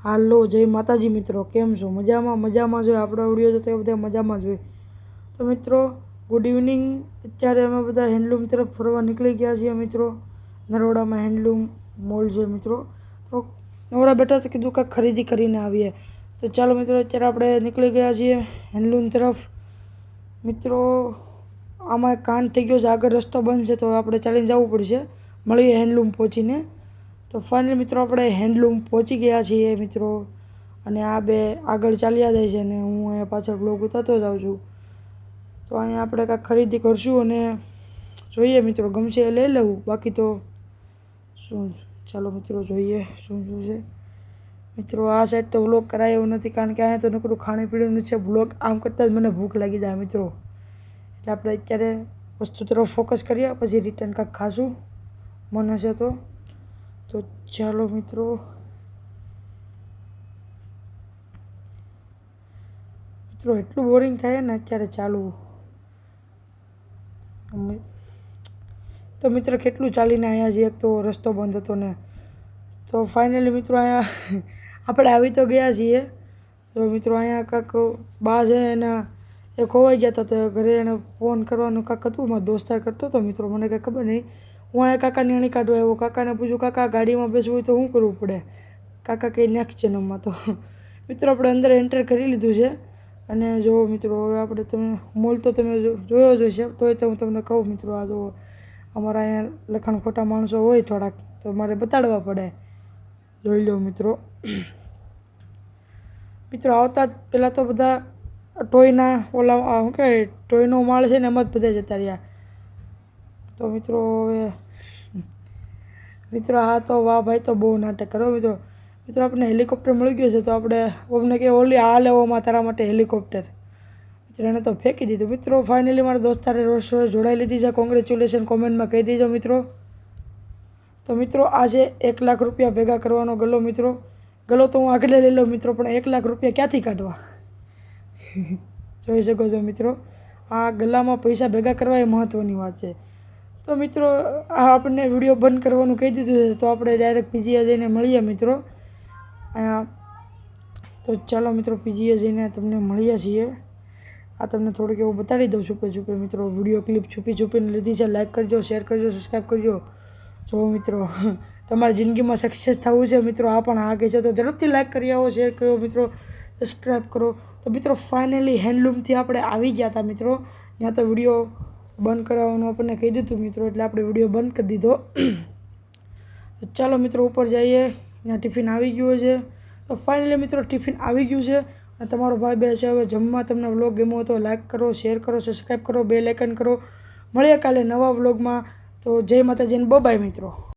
હાલો જય માતાજી મિત્રો, કેમ છો? મજામાં જોઈએ આપણો વિડીયો તો બધા મજામાં જોઈએ. તો મિત્રો ગુડ ઇવનિંગ. અત્યારે અમે બધા હેન્ડલૂમ તરફ ફરવા નીકળી ગયા છીએ મિત્રો. નરોડામાં હેન્ડલૂમ મોલ છે મિત્રો. તો નવરા બેઠા તો કીધું કાંઈક ખરીદી કરીને આવીએ. તો ચાલો મિત્રો, અત્યારે આપણે નીકળી ગયા છીએ હેન્ડલૂમ તરફ. મિત્રો આમાં કાંડ થઈ ગયો છે, આગળ રસ્તો બંધ છે તો આપણે ચાલીને જવું પડશે. મળીએ હેન્ડલૂમ પહોંચીને. તો ફાઇનલી મિત્રો આપણે હેન્ડલૂમ પહોંચી ગયા છીએ મિત્રો. અને આ બે આગળ ચાલ્યા જાય છે અને હું અહીંયા પાછળ બ્લોગ ઉતારતો જાઉં છું. તો અહીંયા આપણે કાંઈક ખરીદી કરશું અને જોઈએ મિત્રો, ગમશે એ લઈ લેવું, બાકી તો શું. ચાલો મિત્રો જોઈએ શું છે મિત્રો. આ સાઈડ તો વ્લોગ કરાય એવું નથી, કારણ કે અહીંયા તો નકરું ખાણીપીણીનું છે. વ્લોગ આમ કરતાં જ મને ભૂખ લાગી જાય મિત્રો. એટલે આપણે અત્યારે વસ્તુ તરફ ફોકસ કરીએ, પછી રિટર્ન કાંઈક ખાશું મન હશે તો. તો ચાલો મિત્રો. એટલું બોરિંગ થાય ને અત્યારે ચાલવું. તો મિત્રો કેટલું ચાલીને આવ્યા છીએ, એક તો રસ્તો બંધ હતો ને. તો ફાઇનલી મિત્રો અહીંયા આપણે આવી તો ગયા છીએ. તો મિત્રો અહીંયા કાંઈક બા છે એના એ ખોવાઈ ગયા હતા, તો ઘરે એને ફોન કરવાનું કાંઈક હતું, મારો દોસ્તાર કરતો હતો મિત્રો, મને કંઈ ખબર નહીં. હું અહીંયા કાકાની અણી કાઢવા આવ્યો. કાકાને પૂછ્યું, કાકા ગાડીમાં બેસવું હોય તો શું કરવું પડે? કાકા કંઈ નેક્સ્ટ જન્મમાં. તો મિત્રો આપણે અંદર એન્ટર કરી લીધું છે. અને જો મિત્રો હવે આપણે તમે મોલ તો તમે જોયો જ હશે, તોય તો હું તમને કહું મિત્રો, આ જો અમારા અહીંયા લખાણ ખોટા માણસો હોય થોડાક, તો મારે બતાડવા પડે. જોઈ લો મિત્રો. મિત્રો આવતા જ પહેલાં તો બધા ટોયના ઓલા શું કહેવાય, ટોયનો માળ છે ને એમાં જ બધા જતા રહ્યા. તો મિત્રો હવે મિત્રો હા તો વાહ ભાઈ, તો બહુ નાટક કરો મિત્રો. મિત્રો આપણને હેલિકોપ્ટર મળી ગયું છે, તો આપણે અમને કે ઓલી આ લેવામાં તારા માટે હેલિકોપ્ટર. મિત્રો એને તો ફેંકી દીધું. મિત્રો ફાઇનલી મારા દોસ્તારે રોજ જોડાઈ લીધી છે. કોંગ્રેચ્યુલેશન કોમેન્ટમાં કહી દેજો મિત્રો. તો મિત્રો આજે 1 લાખ રૂપિયા ભેગા કરવાનો ગલ્લો મિત્રો. ગલ્લો તો હું આગળ લઈ લઉં મિત્રો, પણ 1 લાખ રૂપિયા ક્યાંથી કાઢવા? જોઈ શકો છો મિત્રો, આ ગલ્લામાં પૈસા ભેગા કરવા એ મહત્ત્વની વાત છે. તો મિત્રો આ આપણને વિડીયો બંધ કરવાનું કહી દીધું છે, તો આપણે ડાયરેક્ટ પીજીએ જઈને મળીએ મિત્રો. અહીંયા તો ચાલો મિત્રો પીજીએ જઈને તમને મળીએ છીએ. આ તમને થોડુંક એવું બતાડી દઉં છુપે મિત્રો. વિડીયો ક્લિપ છુપીને લીધી છે. લાઈક કરજો, શેર કરજો, સબસ્ક્રાઈબ કરજો. જો મિત્રો તમારી જિંદગીમાં સક્સેસ થવું છે મિત્રો, આ પણ આ કહે છે તો ઝડપથી લાઈક કરી આવો, શેર કરો મિત્રો, સબસ્ક્રાઈબ કરો. તો મિત્રો ફાઇનલી હેન્ડલૂમથી આપણે આવી ગયા હતા મિત્રો. ત્યાં તો વિડીયો બંધ કરાવવાનું આપણને કહી દીધું મિત્રો, એટલે આપણે વિડીયો બંધ કરી દીધો. તો ચાલો મિત્રો ઉપર જઈએ. ત્યાં ટિફિન આવી ગયું છે. તો ફાઇનલી મિત્રો ટિફિન આવી ગયું છે અને તમારો ભાઈ બે છે હવે જમવા. તમને વ્લોગ ગમ્યો હોય તો લાઈક કરો, શેર કરો, સબસ્ક્રાઈબ કરો, બેલ આઇકન કરો. મળીએ કાલે નવા વ્લોગમાં. તો જય માતાજી, બાય મિત્રો.